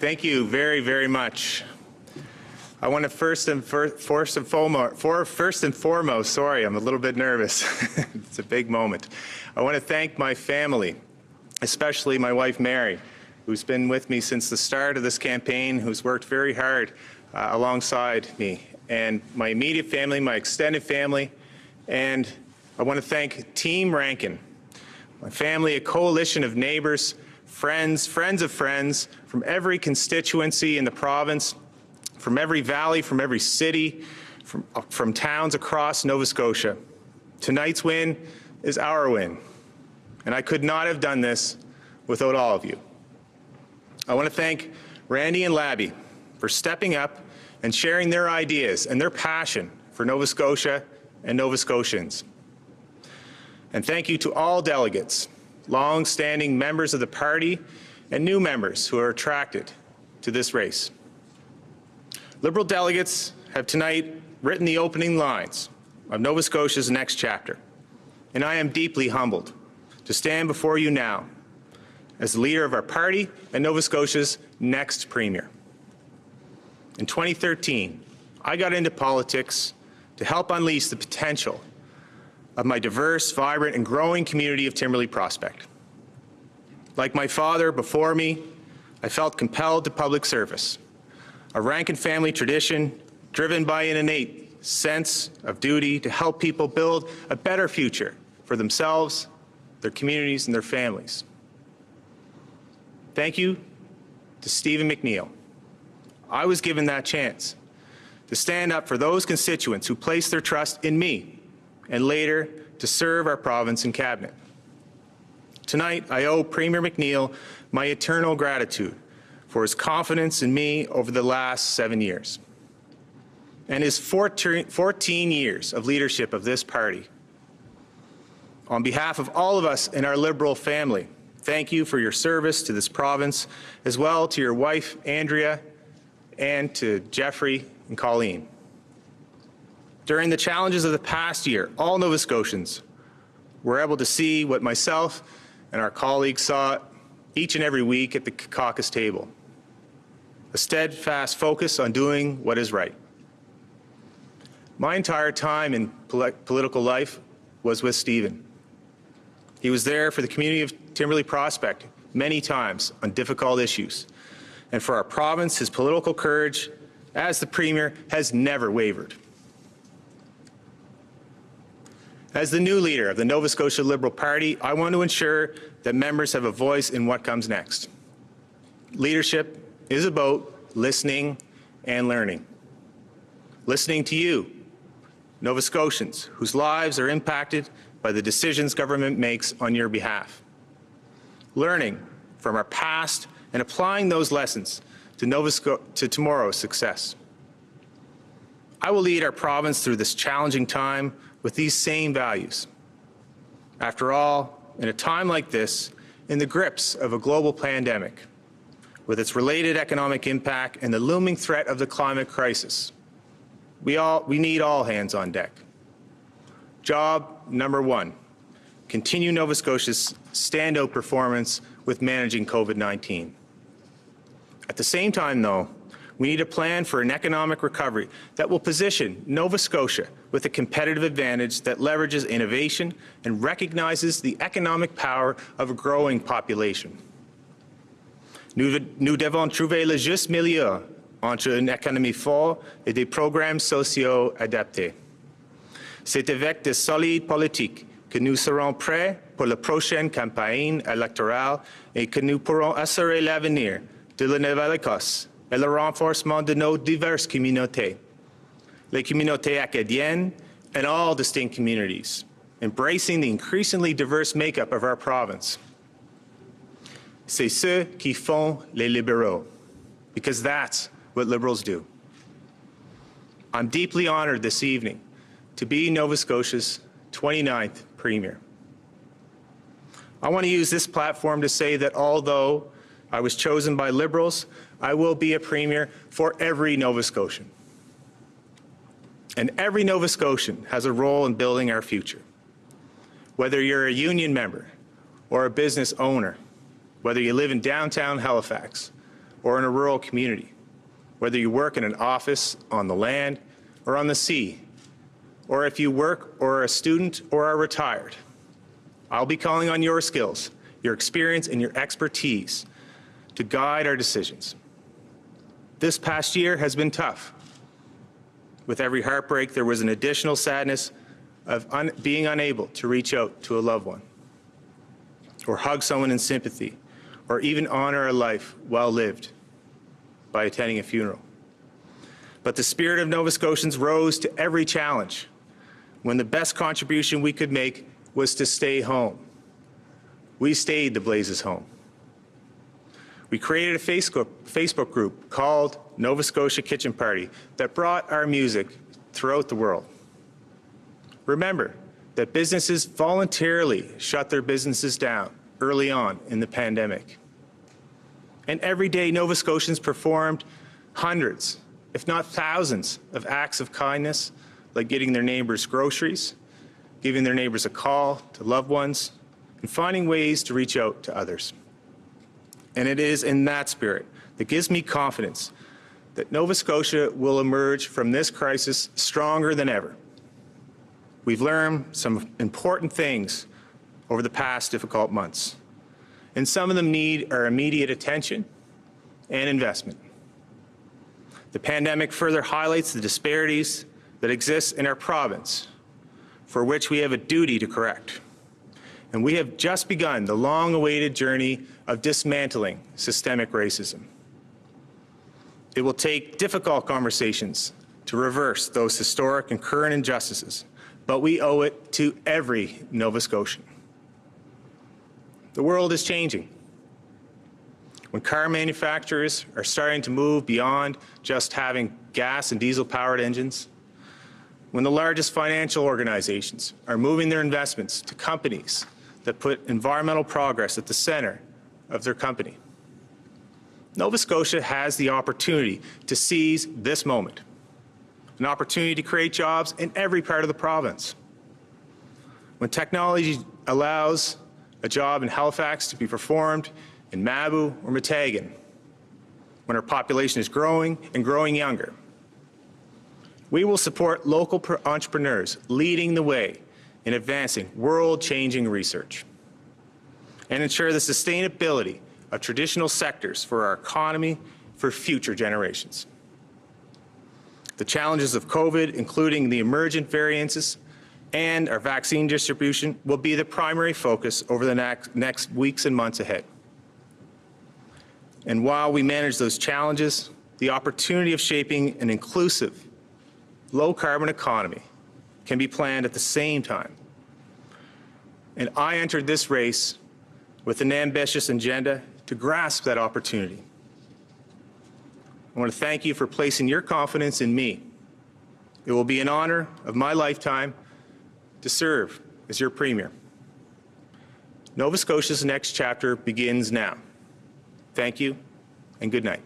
Thank you very, very much. I want to first and foremost, sorry, I'm a little bit nervous. It's a big moment. I want to thank my family, especially my wife Mary, who's been with me since the start of this campaign, who's worked very hard alongside me, and my immediate family, my extended family, and I want to thank Team Rankin, my family, a coalition of neighbours, friends of friends from every constituency in the province, from every valley, from every city, from towns across Nova Scotia. Tonight's win is our win, and I could not have done this without all of you. I want to thank Randy and Labby for stepping up and sharing their ideas and their passion for Nova Scotia and Nova Scotians. And thank you to all delegates, long-standing members of the party and new members who are attracted to this race. Liberal delegates have tonight written the opening lines of Nova Scotia's next chapter, and I am deeply humbled to stand before you now as the leader of our party and Nova Scotia's next Premier. In 2013, I got into politics to help unleash the potential of my diverse, vibrant, and growing community of Timberlea Prospect. Like my father before me, I felt compelled to public service, a Rankin family tradition driven by an innate sense of duty to help people build a better future for themselves, their communities, and their families. Thank you to Stephen McNeil. I was given that chance to stand up for those constituents who placed their trust in me and later to serve our province and cabinet. Tonight, I owe Premier McNeil my eternal gratitude for his confidence in me over the last 7 years and his 14 years of leadership of this party. On behalf of all of us in our Liberal family, thank you for your service to this province, as well to your wife, Andrea, and to Jeffrey and Colleen. During the challenges of the past year, all Nova Scotians were able to see what myself and our colleagues saw each and every week at the caucus table: a steadfast focus on doing what is right. My entire time in political life was with Stephen. He was there for the community of Timberlea Prospect many times on difficult issues. And for our province, his political courage as the Premier has never wavered. As the new leader of the Nova Scotia Liberal Party, I want to ensure that members have a voice in what comes next. Leadership is about listening and learning. Listening to you, Nova Scotians, whose lives are impacted by the decisions government makes on your behalf. Learning from our past and applying those lessons to tomorrow's success. I will lead our province through this challenging time with these same values. After all, in a time like this, in the grips of a global pandemic, with its related economic impact and the looming threat of the climate crisis, we need all hands on deck. Job number one, continue Nova Scotia's standout performance with managing COVID-19. At the same time, though, we need a plan for an economic recovery that will position Nova Scotia with a competitive advantage that leverages innovation and recognizes the economic power of a growing population. Nous devons trouver le juste milieu entre une économie forte et des programmes sociaux adaptés. C'est avec de solides politiques que nous serons prêts pour la prochaine campagne électorale et que nous pourrons assurer l'avenir de la Nouvelle-Écosse et le renforcement de nos diverses communautés, les communautés acadiennes and all distinct communities, embracing the increasingly diverse makeup of our province. C'est ce qui font les libéraux, because that's what Liberals do. I'm deeply honored this evening to be Nova Scotia's 29th Premier. I want to use this platform to say that although I was chosen by Liberals, I will be a Premier for every Nova Scotian. And every Nova Scotian has a role in building our future. Whether you're a union member or a business owner, whether you live in downtown Halifax or in a rural community, whether you work in an office, on the land, or on the sea, or if you work or are a student or are retired. I'll be calling on your skills, your experience, and your expertise to guide our decisions. This past year has been tough. With every heartbreak, there was an additional sadness of being unable to reach out to a loved one, or hug someone in sympathy, or even honor a life well lived by attending a funeral. But the spirit of Nova Scotians rose to every challenge when the best contribution we could make was to stay home. We stayed the Blazes home. We created a Facebook group called Nova Scotia Kitchen Party that brought our music throughout the world. Remember that businesses voluntarily shut their businesses down early on in the pandemic. And every day, Nova Scotians performed hundreds, if not thousands, of acts of kindness, like getting their neighbors groceries, giving their neighbors a call to loved ones, and finding ways to reach out to others. And it is in that spirit that gives me confidence that Nova Scotia will emerge from this crisis stronger than ever. We've learned some important things over the past difficult months, and some of them need our immediate attention and investment. The pandemic further highlights the disparities that exist in our province, for which we have a duty to correct. And we have just begun the long-awaited journey of dismantling systemic racism. It will take difficult conversations to reverse those historic and current injustices, but we owe it to every Nova Scotian. The world is changing. When car manufacturers are starting to move beyond just having gas and diesel-powered engines, when the largest financial organizations are moving their investments to companies that put environmental progress at the center of their company, Nova Scotia has the opportunity to seize this moment, an opportunity to create jobs in every part of the province. When technology allows a job in Halifax to be performed in Mabou or Matagan, when our population is growing and growing younger, we will support local entrepreneurs leading the way in advancing world-changing research and ensure the sustainability of traditional sectors for our economy for future generations. The challenges of COVID, including the emergent variants and our vaccine distribution, will be the primary focus over the next weeks and months ahead. And while we manage those challenges, the opportunity of shaping an inclusive, low-carbon economy can be planned at the same time. And I entered this race with an ambitious agenda to grasp that opportunity. I want to thank you for placing your confidence in me. It will be an honor of my lifetime to serve as your Premier. Nova Scotia's next chapter begins now. Thank you, and good night.